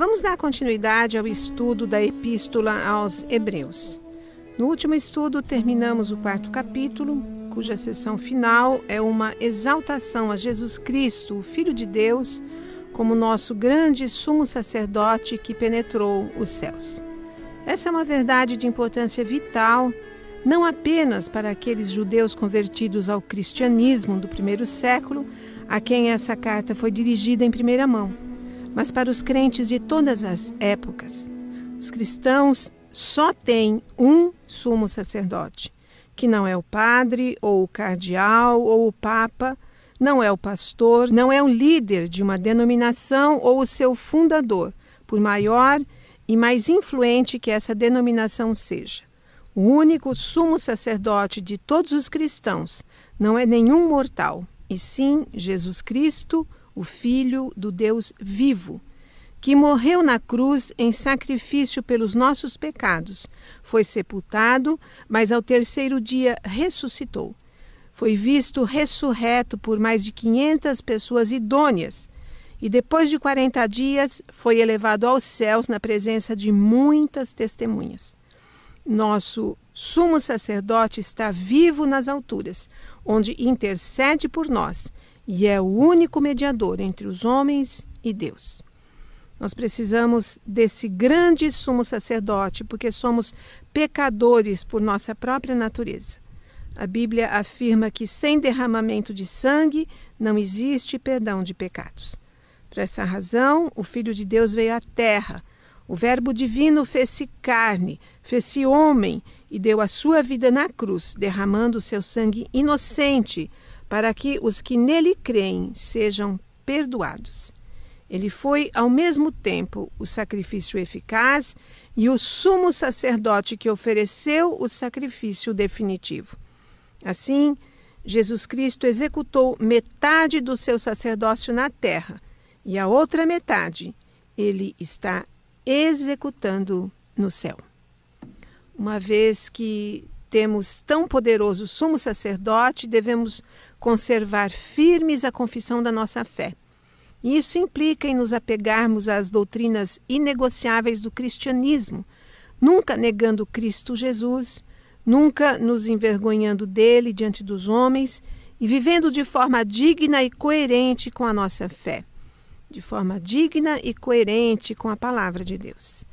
Vamos dar continuidade ao estudo da Epístola aos Hebreus. No último estudo, terminamos o 4º capítulo, cuja sessão final é uma exaltação a Jesus Cristo, o Filho de Deus, como nosso grande sumo sacerdote que penetrou os céus. Essa é uma verdade de importância vital, não apenas para aqueles judeus convertidos ao cristianismo do primeiro século, a quem essa carta foi dirigida em primeira mão, mas para os crentes de todas as épocas. Os cristãos só têm um sumo sacerdote, que não é o padre, ou o cardeal, ou o papa, não é o pastor, não é o líder de uma denominação ou o seu fundador, por maior e mais influente que essa denominação seja. O único sumo sacerdote de todos os cristãos não é nenhum mortal, e sim Jesus Cristo, o Filho do Deus vivo, que morreu na cruz em sacrifício pelos nossos pecados, foi sepultado, mas ao terceiro dia ressuscitou. Foi visto ressurreto por mais de 500 pessoas idôneas, e depois de 40 dias foi elevado aos céus na presença de muitas testemunhas. Nosso sumo sacerdote está vivo nas alturas, onde intercede por nós, e é o único mediador entre os homens e Deus. Nós precisamos desse grande sumo sacerdote, porque somos pecadores por nossa própria natureza. A Bíblia afirma que sem derramamento de sangue não existe perdão de pecados. Por essa razão, o Filho de Deus veio à terra. O Verbo divino fez-se carne, fez-se homem e deu a sua vida na cruz, derramando o seu sangue inocente, para que os que nele creem sejam perdoados. Ele foi, ao mesmo tempo, o sacrifício eficaz e o sumo sacerdote que ofereceu o sacrifício definitivo. Assim, Jesus Cristo executou metade do seu sacerdócio na terra, e a outra metade ele está executando no céu. Uma vez que temos tão poderoso sumo sacerdote, devemos conservar firmes a confissão da nossa fé. E isso implica em nos apegarmos às doutrinas inegociáveis do cristianismo, nunca negando Cristo Jesus, nunca nos envergonhando dele diante dos homens e vivendo de forma digna e coerente com a nossa fé, de forma digna e coerente com a palavra de Deus.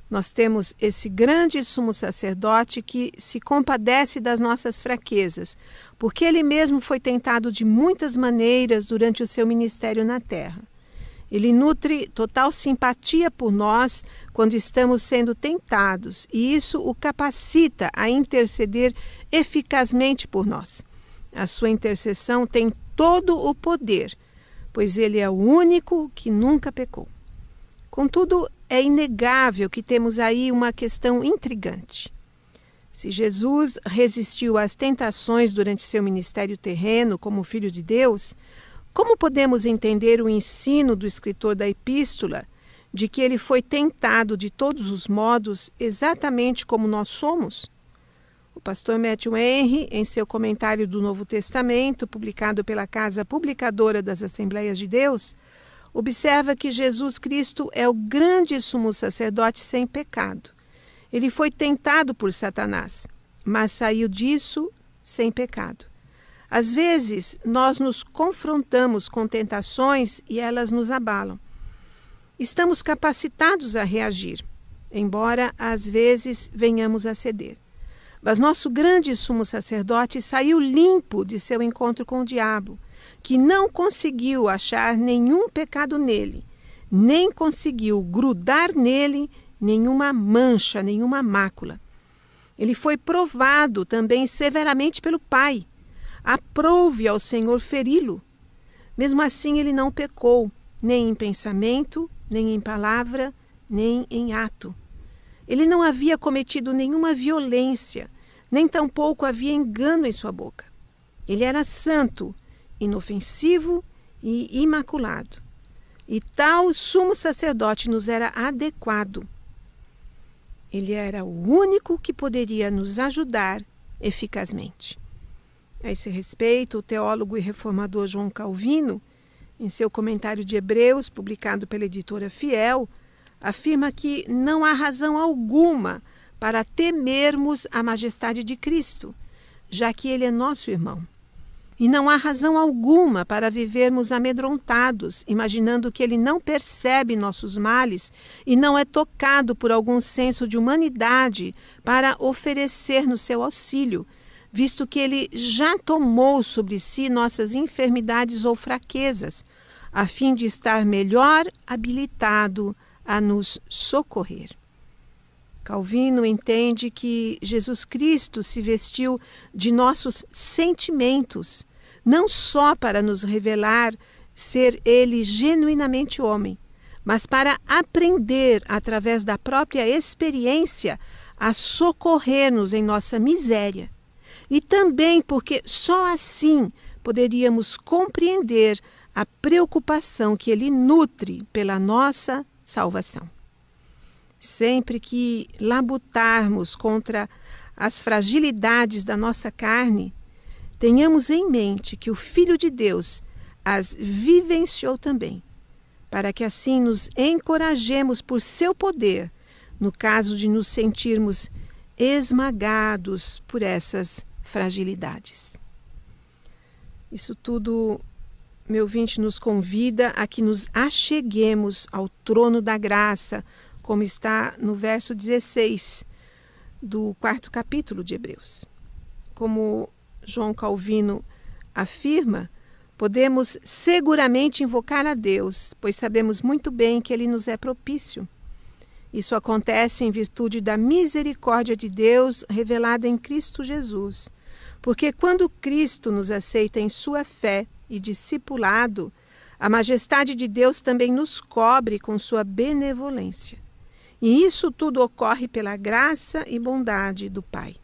Nós temos esse grande sumo sacerdote que se compadece das nossas fraquezas, porque ele mesmo foi tentado de muitas maneiras durante o seu ministério na terra. Ele nutre total simpatia por nós quando estamos sendo tentados, e isso o capacita a interceder eficazmente por nós. A sua intercessão tem todo o poder, pois ele é o único que nunca pecou. Contudo, é inegável que temos aí uma questão intrigante. Se Jesus resistiu às tentações durante seu ministério terreno como Filho de Deus, como podemos entender o ensino do escritor da epístola de que ele foi tentado de todos os modos exatamente como nós somos? O pastor Matthew Henry, em seu comentário do Novo Testamento, publicado pela Casa Publicadora das Assembleias de Deus, observa que Jesus Cristo é o grande sumo sacerdote sem pecado. Ele foi tentado por Satanás, mas saiu disso sem pecado. Às vezes, nós nos confrontamos com tentações e elas nos abalam. Estamos capacitados a reagir, embora às vezes venhamos a ceder. Mas nosso grande sumo sacerdote saiu limpo de seu encontro com o diabo, que não conseguiu achar nenhum pecado nele, nem conseguiu grudar nele nenhuma mancha, nenhuma mácula. Ele foi provado também severamente pelo Pai. Aprouve ao Senhor feri-lo. Mesmo assim, ele não pecou, nem em pensamento, nem em palavra, nem em ato. Ele não havia cometido nenhuma violência, nem tampouco havia engano em sua boca. Ele era santo, inofensivo e imaculado. E tal sumo sacerdote nos era adequado. Ele era o único que poderia nos ajudar eficazmente. A esse respeito, o teólogo e reformador João Calvino, em seu comentário de Hebreus, publicado pela editora Fiel, afirma que não há razão alguma para temermos a majestade de Cristo, já que Ele é nosso irmão. E não há razão alguma para vivermos amedrontados, imaginando que Ele não percebe nossos males e não é tocado por algum senso de humanidade para oferecer-nos seu auxílio, visto que Ele já tomou sobre si nossas enfermidades ou fraquezas, a fim de estar melhor habilitado a nos socorrer. Calvino entende que Jesus Cristo se vestiu de nossos sentimentos, não só para nos revelar ser Ele genuinamente homem, mas para aprender, através da própria experiência, a socorrer-nos em nossa miséria. E também porque só assim poderíamos compreender a preocupação que Ele nutre pela nossa salvação. Sempre que labutarmos contra as fragilidades da nossa carne, tenhamos em mente que o Filho de Deus as vivenciou também, para que assim nos encorajemos por seu poder, no caso de nos sentirmos esmagados por essas fragilidades. Isso tudo, meu ouvinte, nos convida a que nos acheguemos ao trono da graça, como está no verso 16 do 4º capítulo de Hebreus. Como João Calvino afirma, podemos seguramente invocar a Deus, pois sabemos muito bem que Ele nos é propício. Isso acontece em virtude da misericórdia de Deus revelada em Cristo Jesus, porque quando Cristo nos aceita em sua fé e discipulado, a majestade de Deus também nos cobre com sua benevolência. E isso tudo ocorre pela graça e bondade do Pai.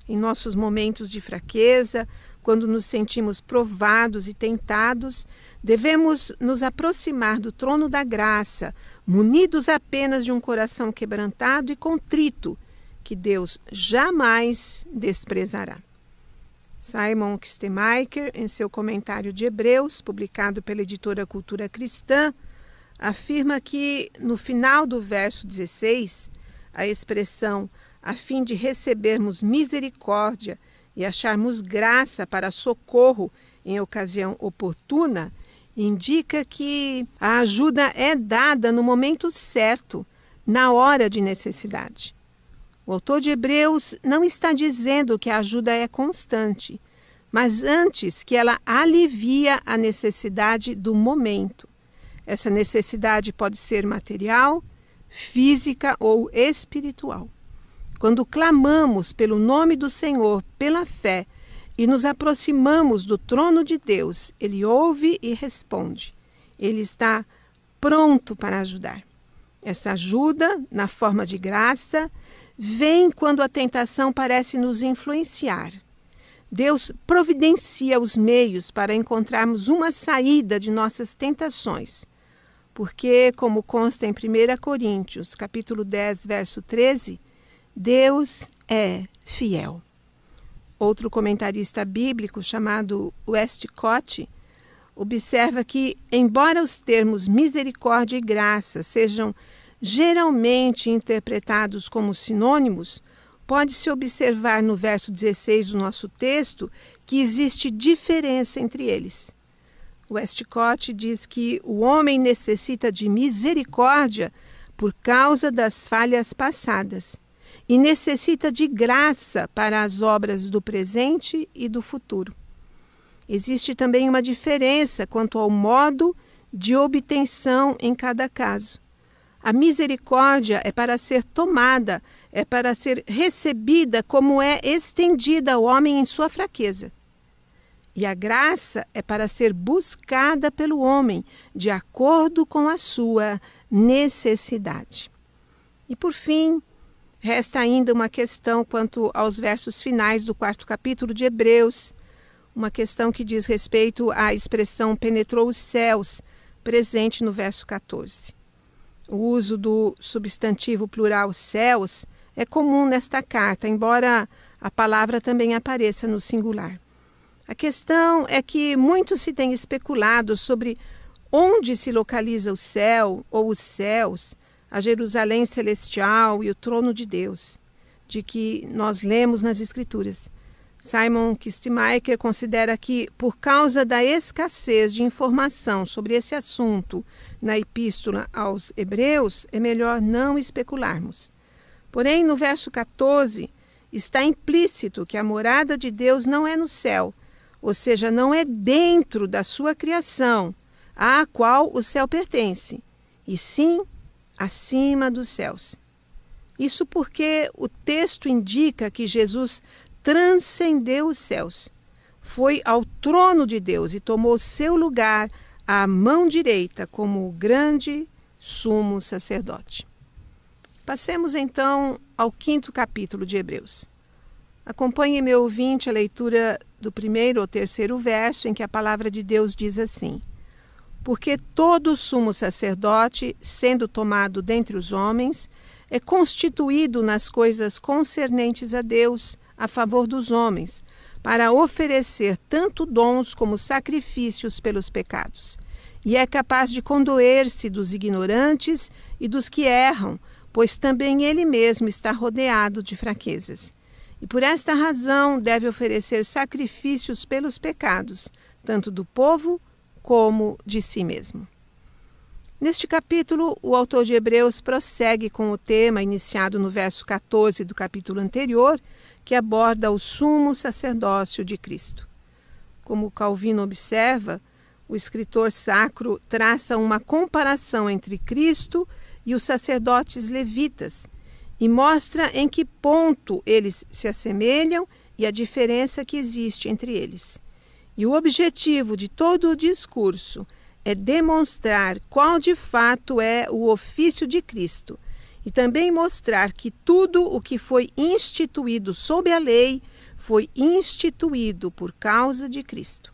Em nossos momentos de fraqueza, quando nos sentimos provados e tentados, devemos nos aproximar do trono da graça, munidos apenas de um coração quebrantado e contrito, que Deus jamais desprezará. Simon Kistemaker, em seu comentário de Hebreus, publicado pela editora Cultura Cristã, afirma que, no final do verso 16, a expressão a fim de recebermos misericórdia e acharmos graça para socorro em ocasião oportuna, indica que a ajuda é dada no momento certo, na hora de necessidade. O autor de Hebreus não está dizendo que a ajuda é constante, mas antes que ela alivia a necessidade do momento. Essa necessidade pode ser material, física ou espiritual. Quando clamamos pelo nome do Senhor, pela fé, e nos aproximamos do trono de Deus, Ele ouve e responde. Ele está pronto para ajudar. Essa ajuda, na forma de graça, vem quando a tentação parece nos influenciar. Deus providencia os meios para encontrarmos uma saída de nossas tentações. Porque, como consta em 1 Coríntios, capítulo 10, verso 13, Deus é fiel. Outro comentarista bíblico, chamado Westcott, observa que, embora os termos misericórdia e graça sejam geralmente interpretados como sinônimos, pode-se observar no verso 16 do nosso texto que existe diferença entre eles. Westcott diz que o homem necessita de misericórdia por causa das falhas passadas e necessita de graça para as obras do presente e do futuro. Existe também uma diferença quanto ao modo de obtenção em cada caso. A misericórdia é para ser tomada, é para ser recebida como é estendida ao homem em sua fraqueza. E a graça é para ser buscada pelo homem, de acordo com a sua necessidade. E por fim, resta ainda uma questão quanto aos versos finais do 4º capítulo de Hebreus, uma questão que diz respeito à expressão penetrou os céus, presente no verso 14. O uso do substantivo plural céus é comum nesta carta, embora a palavra também apareça no singular. A questão é que muito se tem especulado sobre onde se localiza o céu ou os céus, a Jerusalém celestial e o trono de Deus, de que nós lemos nas Escrituras. Simon Kistemaker considera que, por causa da escassez de informação sobre esse assunto na Epístola aos Hebreus, é melhor não especularmos. Porém, no verso 14, está implícito que a morada de Deus não é no céu, ou seja, não é dentro da sua criação, à qual o céu pertence, e sim acima dos céus. Isso porque o texto indica que Jesus transcendeu os céus, foi ao trono de Deus e tomou seu lugar à mão direita como o grande sumo sacerdote. Passemos então ao 5º capítulo de Hebreus. Acompanhe, meu ouvinte, a leitura do 1º ou 3º verso, em que a palavra de Deus diz assim: porque todo sumo sacerdote, sendo tomado dentre os homens, é constituído nas coisas concernentes a Deus, a favor dos homens, para oferecer tanto dons como sacrifícios pelos pecados. E é capaz de condoer-se dos ignorantes e dos que erram, pois também ele mesmo está rodeado de fraquezas. E por esta razão deve oferecer sacrifícios pelos pecados, tanto do povo como de si mesmo. Neste capítulo, o autor de Hebreus prossegue com o tema iniciado no verso 14 do capítulo anterior, que aborda o sumo sacerdócio de Cristo. Como Calvino observa, o escritor sacro traça uma comparação entre Cristo e os sacerdotes levitas e mostra em que ponto eles se assemelham e a diferença que existe entre eles. E o objetivo de todo o discurso é demonstrar qual de fato é o ofício de Cristo e também mostrar que tudo o que foi instituído sob a lei foi instituído por causa de Cristo.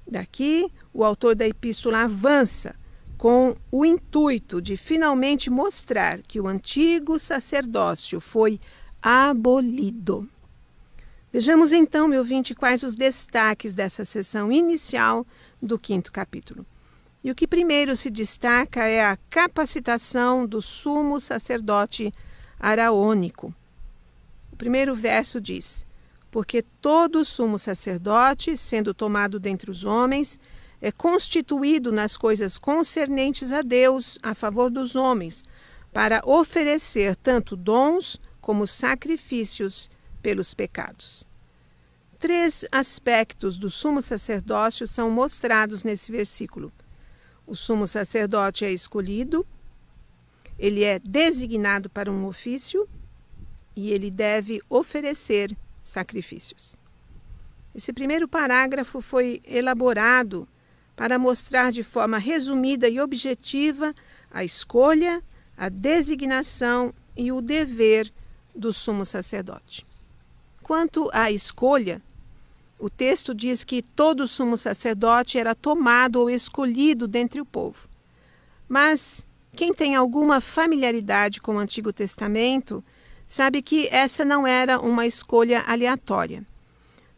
Daqui, o autor da epístola avança com o intuito de finalmente mostrar que o antigo sacerdócio foi abolido. Vejamos então, meu ouvinte, quais os destaques dessa sessão inicial do 5º capítulo. E o que primeiro se destaca é a capacitação do sumo sacerdote araônico. O primeiro verso diz: porque todo sumo sacerdote, sendo tomado dentre os homens, é constituído nas coisas concernentes a Deus, a favor dos homens, para oferecer tanto dons como sacrifícios pelos pecados. 3 aspectos do sumo sacerdócio são mostrados nesse versículo. O sumo sacerdote é escolhido, ele é designado para um ofício e ele deve oferecer sacrifícios. Esse primeiro parágrafo foi elaborado para mostrar de forma resumida e objetiva a escolha, a designação e o dever do sumo sacerdote. Quanto à escolha, o texto diz que todo sumo sacerdote era tomado ou escolhido dentre o povo. Mas quem tem alguma familiaridade com o Antigo Testamento sabe que essa não era uma escolha aleatória.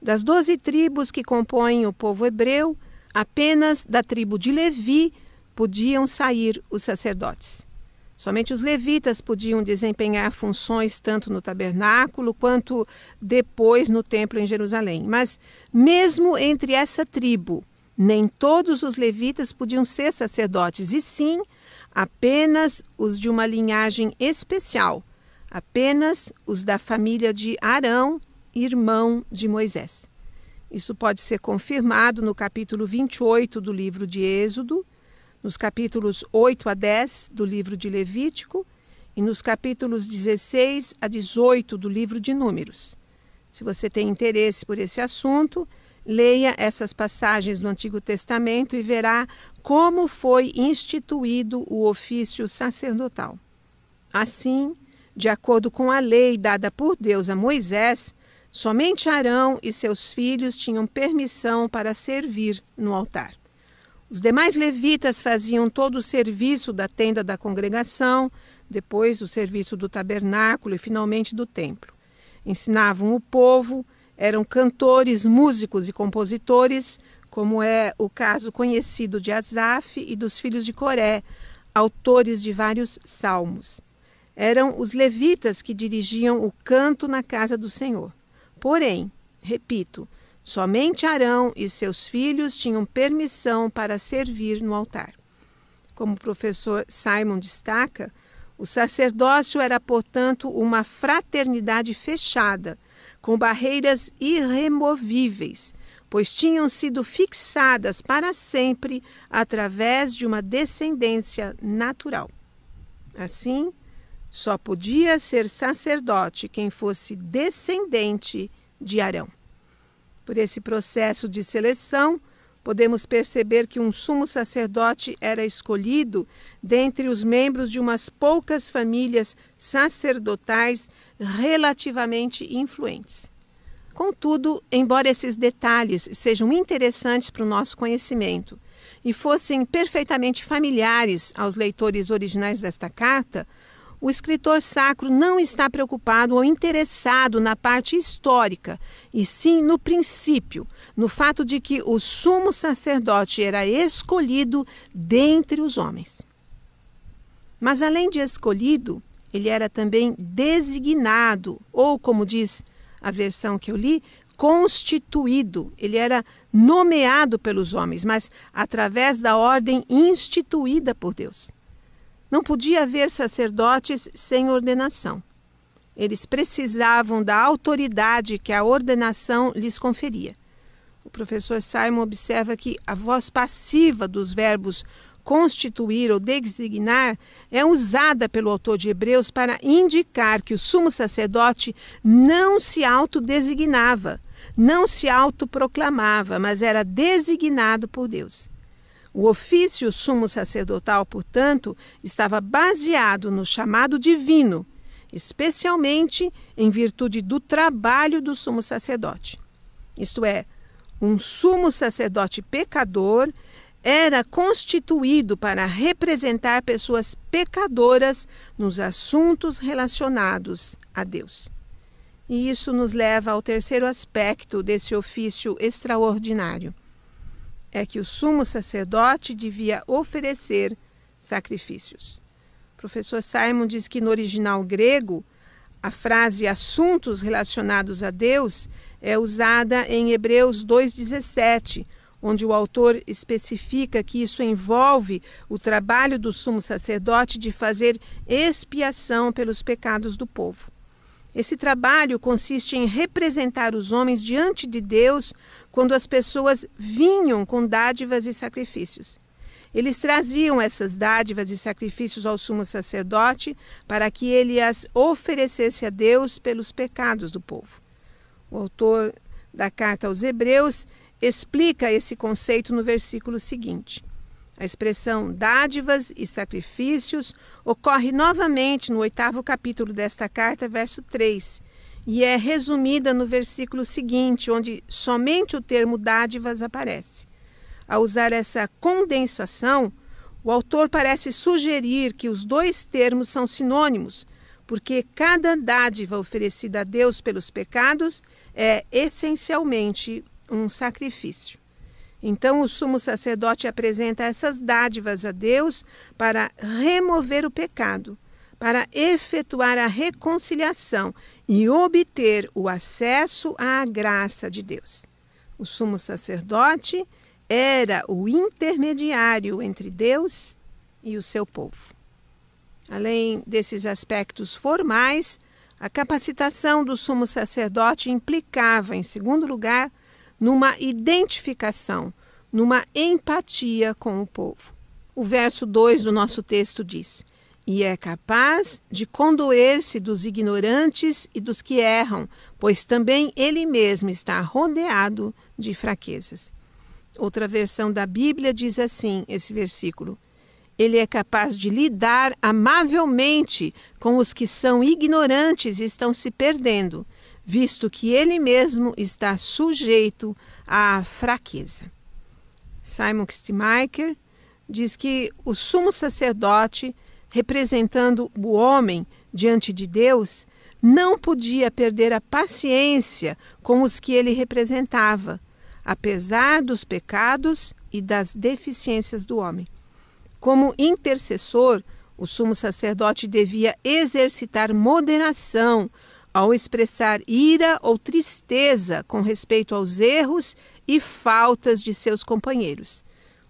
Das 12 tribos que compõem o povo hebreu, apenas da tribo de Levi podiam sair os sacerdotes. Somente os levitas podiam desempenhar funções tanto no tabernáculo quanto depois no templo em Jerusalém. Mas mesmo entre essa tribo, nem todos os levitas podiam ser sacerdotes, e sim apenas os de uma linhagem especial, apenas os da família de Arão, irmão de Moisés. Isso pode ser confirmado no capítulo 28 do livro de Êxodo, nos capítulos 8 a 10 do livro de Levítico e nos capítulos 16 a 18 do livro de Números. Se você tem interesse por esse assunto, leia essas passagens do Antigo Testamento e verá como foi instituído o ofício sacerdotal. Assim, de acordo com a lei dada por Deus a Moisés, somente Arão e seus filhos tinham permissão para servir no altar. Os demais levitas faziam todo o serviço da tenda da congregação, depois o serviço do tabernáculo e finalmente do templo. Ensinavam o povo, eram cantores, músicos e compositores, como é o caso conhecido de Asaf e dos filhos de Coré, autores de vários salmos. Eram os levitas que dirigiam o canto na casa do Senhor. Porém, repito, somente Arão e seus filhos tinham permissão para servir no altar. Como o professor Simon destaca, o sacerdócio era, portanto, uma fraternidade fechada, com barreiras irremovíveis, pois tinham sido fixadas para sempre através de uma descendência natural. Assim, só podia ser sacerdote quem fosse descendente de Arão. Por esse processo de seleção, podemos perceber que um sumo sacerdote era escolhido dentre os membros de umas poucas famílias sacerdotais relativamente influentes. Contudo, embora esses detalhes sejam interessantes para o nosso conhecimento e fossem perfeitamente familiares aos leitores originais desta carta, o escritor sacro não está preocupado ou interessado na parte histórica, e sim no princípio, no fato de que o sumo sacerdote era escolhido dentre os homens. Mas além de escolhido, ele era também designado, ou como diz a versão que eu li, constituído. Ele era nomeado pelos homens, mas através da ordem instituída por Deus. Não podia haver sacerdotes sem ordenação. Eles precisavam da autoridade que a ordenação lhes conferia. O professor Simon observa que a voz passiva dos verbos constituir ou designar é usada pelo autor de Hebreus para indicar que o sumo sacerdote não se autodesignava, não se autoproclamava, mas era designado por Deus. O ofício sumo sacerdotal, portanto, estava baseado no chamado divino, especialmente em virtude do trabalho do sumo sacerdote. Isto é, um sumo sacerdote pecador era constituído para representar pessoas pecadoras nos assuntos relacionados a Deus. E isso nos leva ao terceiro aspecto desse ofício extraordinário. É que o sumo sacerdote devia oferecer sacrifícios. O professor Simon diz que no original grego, a frase assuntos relacionados a Deus é usada em Hebreus 2,17, onde o autor especifica que isso envolve o trabalho do sumo sacerdote de fazer expiação pelos pecados do povo. Esse trabalho consiste em representar os homens diante de Deus quando as pessoas vinham com dádivas e sacrifícios. Eles traziam essas dádivas e sacrifícios ao sumo sacerdote para que ele as oferecesse a Deus pelos pecados do povo. O autor da carta aos Hebreus explica esse conceito no versículo seguinte. A expressão dádivas e sacrifícios ocorre novamente no 8º capítulo desta carta, verso 3, e é resumida no versículo seguinte, onde somente o termo dádivas aparece. Ao usar essa condensação, o autor parece sugerir que os dois termos são sinônimos, porque cada dádiva oferecida a Deus pelos pecados é essencialmente um sacrifício. Então, o sumo sacerdote apresenta essas dádivas a Deus para remover o pecado, para efetuar a reconciliação e obter o acesso à graça de Deus. O sumo sacerdote era o intermediário entre Deus e o seu povo. Além desses aspectos formais, a capacitação do sumo sacerdote implicava, em segundo lugar, numa identificação, numa empatia com o povo. O verso 2 do nosso texto diz: e é capaz de condoer-se dos ignorantes e dos que erram, pois também ele mesmo está rodeado de fraquezas. Outra versão da Bíblia diz assim, esse versículo: ele é capaz de lidar amavelmente com os que são ignorantes e estão se perdendo, visto que ele mesmo está sujeito à fraqueza. Simon Kistemaker diz que o sumo sacerdote, representando o homem diante de Deus, não podia perder a paciência com os que ele representava, apesar dos pecados e das deficiências do homem. Como intercessor, o sumo sacerdote devia exercitar moderação ao expressar ira ou tristeza com respeito aos erros e faltas de seus companheiros.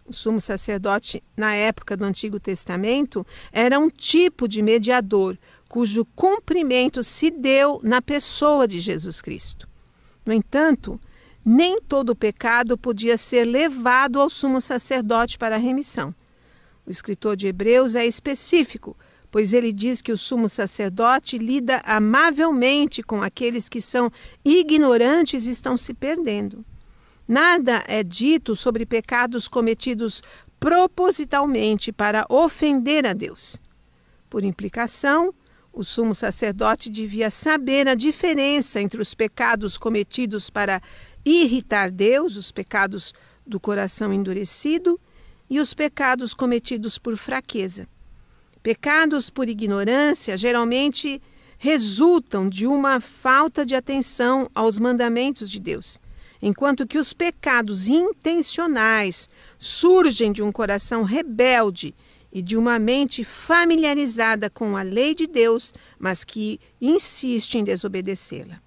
O sumo sacerdote, na época do Antigo Testamento, era um tipo de mediador, cujo cumprimento se deu na pessoa de Jesus Cristo. No entanto, nem todo pecado podia ser levado ao sumo sacerdote para a remissão. O escritor de Hebreus é específico, pois ele diz que o sumo sacerdote lida amavelmente com aqueles que são ignorantes e estão se perdendo. Nada é dito sobre pecados cometidos propositalmente para ofender a Deus. Por implicação, o sumo sacerdote devia saber a diferença entre os pecados cometidos para irritar Deus, os pecados do coração endurecido, e os pecados cometidos por fraqueza. Pecados por ignorância geralmente resultam de uma falta de atenção aos mandamentos de Deus, enquanto que os pecados intencionais surgem de um coração rebelde e de uma mente familiarizada com a lei de Deus, mas que insiste em desobedecê-la.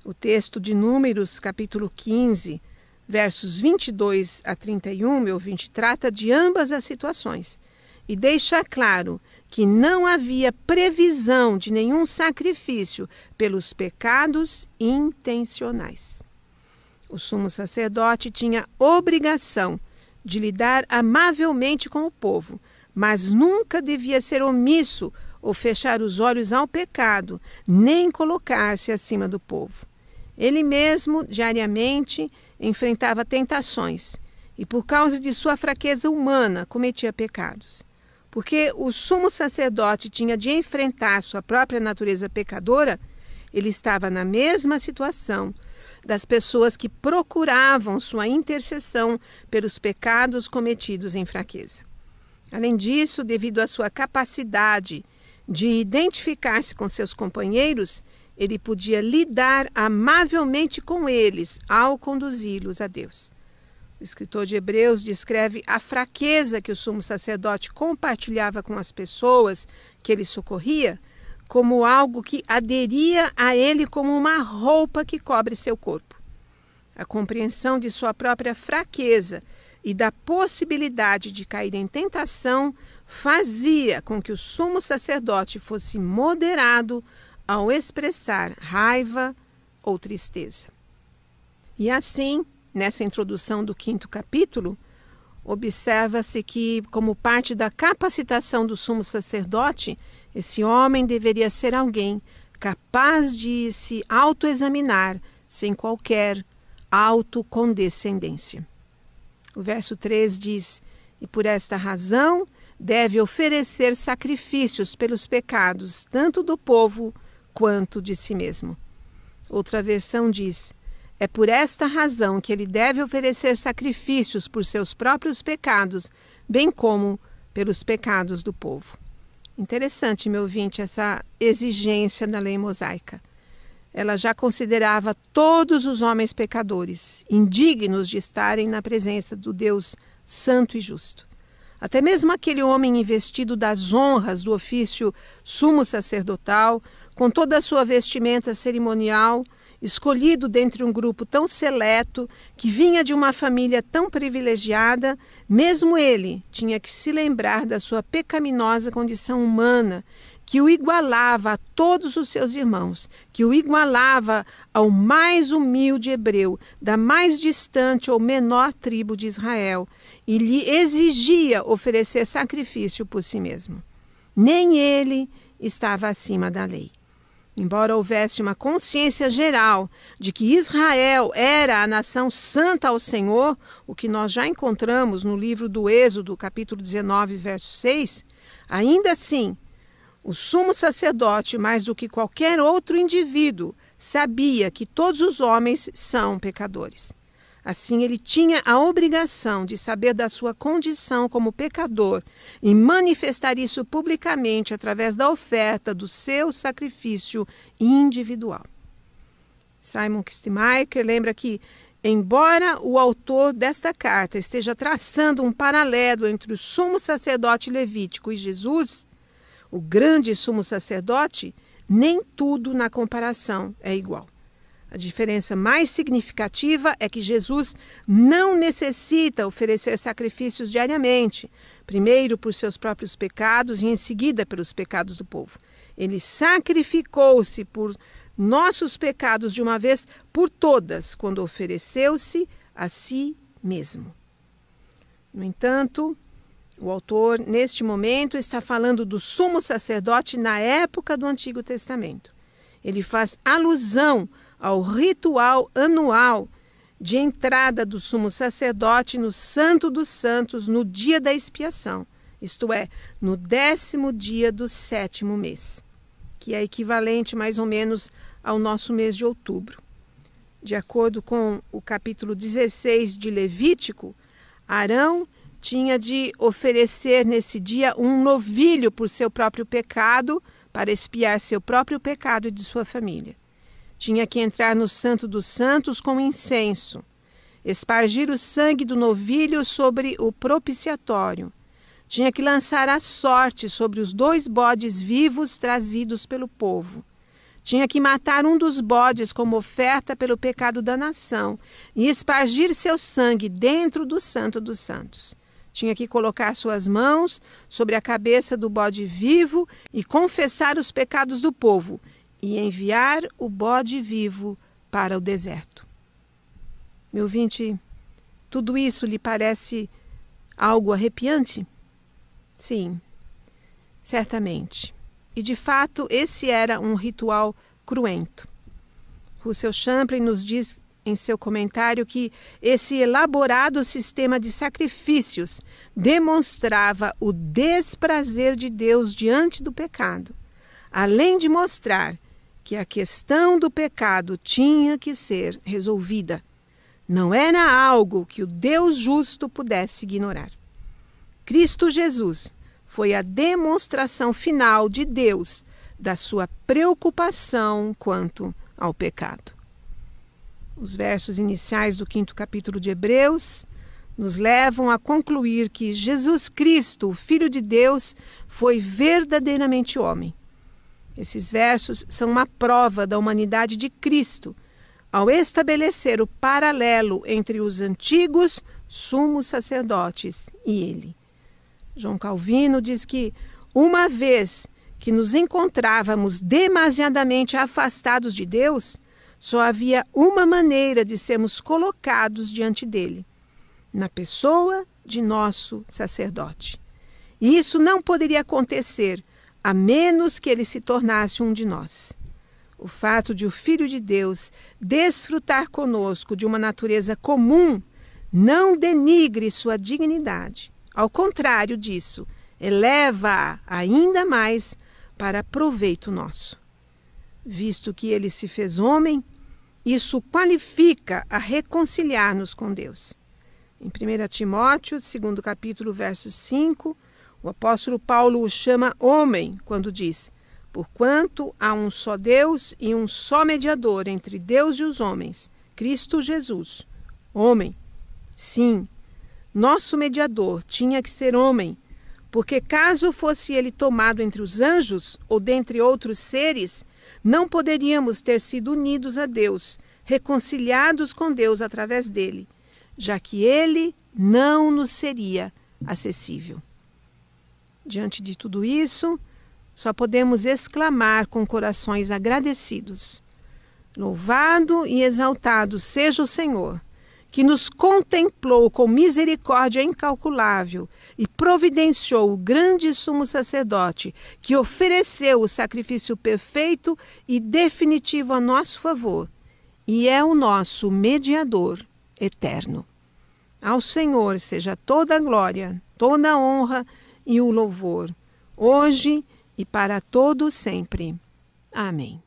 O texto de Números, capítulo 15, versos 22 a 31, meu ouvinte, trata de ambas as situações e deixa claro que não havia previsão de nenhum sacrifício pelos pecados intencionais. O sumo sacerdote tinha obrigação de lidar amavelmente com o povo, mas nunca devia ser omisso ou fechar os olhos ao pecado, nem colocar-se acima do povo. Ele mesmo, diariamente, enfrentava tentações e, por causa de sua fraqueza humana, cometia pecados. Porque o sumo sacerdote tinha de enfrentar sua própria natureza pecadora, ele estava na mesma situação das pessoas que procuravam sua intercessão pelos pecados cometidos em fraqueza. Além disso, devido à sua capacidade de identificar-se com seus companheiros, ele podia lidar amavelmente com eles ao conduzi-los a Deus. O escritor de Hebreus descreve a fraqueza que o sumo sacerdote compartilhava com as pessoas que ele socorria como algo que aderia a ele como uma roupa que cobre seu corpo. A compreensão de sua própria fraqueza e da possibilidade de cair em tentação fazia com que o sumo sacerdote fosse moderado ao expressar raiva ou tristeza. E assim, nessa introdução do 5º capítulo, observa-se que, como parte da capacitação do sumo sacerdote, esse homem deveria ser alguém capaz de se autoexaminar sem qualquer autocondescendência. O verso 3 diz: "E por esta razão deve oferecer sacrifícios pelos pecados, tanto do povo quanto de si mesmo." Outra versão diz: "É por esta razão que ele deve oferecer sacrifícios por seus próprios pecados, bem como pelos pecados do povo." Interessante, meu ouvinte, essa exigência da lei mosaica. Ela já considerava todos os homens pecadores, indignos de estarem na presença do Deus santo e justo. Até mesmo aquele homem investido das honras do ofício sumo sacerdotal, com toda a sua vestimenta cerimonial, escolhido dentre um grupo tão seleto, que vinha de uma família tão privilegiada, mesmo ele tinha que se lembrar da sua pecaminosa condição humana, que o igualava a todos os seus irmãos, que o igualava ao mais humilde hebreu, da mais distante ou menor tribo de Israel, e lhe exigia oferecer sacrifício por si mesmo. Nem ele estava acima da lei. Embora houvesse uma consciência geral de que Israel era a nação santa ao Senhor, o que nós já encontramos no livro do Êxodo, capítulo 19, verso 6, ainda assim, o sumo sacerdote, mais do que qualquer outro indivíduo, sabia que todos os homens são pecadores. Assim, ele tinha a obrigação de saber da sua condição como pecador e manifestar isso publicamente através da oferta do seu sacrifício individual. Simon Kistemaker lembra que Embora o autor desta carta esteja traçando um paralelo entre o sumo sacerdote levítico e Jesus, o grande sumo sacerdote, nem tudo na comparação é igual. A diferença mais significativa é que Jesus não necessita oferecer sacrifícios diariamente, primeiro por seus próprios pecados e em seguida pelos pecados do povo. Ele sacrificou-se por nossos pecados de uma vez por todas, quando ofereceu-se a si mesmo. No entanto, o autor, neste momento, está falando do sumo sacerdote na época do Antigo Testamento. Ele faz alusão ao ritual anual de entrada do sumo sacerdote no Santo dos Santos no dia da expiação, isto é, no 10º dia do 7º mês, que é equivalente mais ou menos ao nosso mês de outubro. De acordo com o capítulo 16 de Levítico, Arão tinha de oferecer nesse dia um novilho por seu próprio pecado, para expiar seu próprio pecado e de sua família. Tinha que entrar no Santo dos Santos com incenso, espargir o sangue do novilho sobre o propiciatório. Tinha que lançar a sorte sobre os 2 bodes vivos trazidos pelo povo. Tinha que matar um dos bodes como oferta pelo pecado da nação e espargir seu sangue dentro do Santo dos Santos. Tinha que colocar suas mãos sobre a cabeça do bode vivo e confessar os pecados do povo e enviar o bode vivo para o deserto. Meu ouvinte, tudo isso lhe parece algo arrepiante? Sim, certamente. E, de fato, esse era um ritual cruento. Russell Champlin nos diz em seu comentário que esse elaborado sistema de sacrifícios demonstrava o desprazer de Deus diante do pecado, além de mostrar que a questão do pecado tinha que ser resolvida. Não era algo que o Deus justo pudesse ignorar. Cristo Jesus foi a demonstração final de Deus da sua preocupação quanto ao pecado. Os versos iniciais do 5º capítulo de Hebreus nos levam a concluir que Jesus Cristo, o Filho de Deus, foi verdadeiramente homem. Esses versos são uma prova da humanidade de Cristo, ao estabelecer o paralelo entre os antigos sumos sacerdotes e ele. João Calvino diz que, uma vez que nos encontrávamos demasiadamente afastados de Deus, só havia uma maneira de sermos colocados diante dele, na pessoa de nosso sacerdote. E isso não poderia acontecer a menos que ele se tornasse um de nós. O fato de o Filho de Deus desfrutar conosco de uma natureza comum não denigre sua dignidade. Ao contrário disso, eleva-a ainda mais para proveito nosso. Visto que ele se fez homem, isso qualifica a reconciliar-nos com Deus. Em 1 Timóteo, 2º capítulo, verso 5, o apóstolo Paulo o chama homem quando diz: porquanto há um só Deus e um só mediador entre Deus e os homens, Cristo Jesus, homem. Sim, nosso mediador tinha que ser homem, porque caso fosse ele tomado entre os anjos ou dentre outros seres, não poderíamos ter sido unidos a Deus, reconciliados com Deus através dele, já que ele não nos seria acessível. Diante de tudo isso, só podemos exclamar com corações agradecidos: louvado e exaltado seja o Senhor, que nos contemplou com misericórdia incalculável e providenciou o grande sumo sacerdote, que ofereceu o sacrifício perfeito e definitivo a nosso favor, e é o nosso mediador eterno. Ao Senhor seja toda a glória, toda a honra e o louvor, hoje e para todo sempre. Amém.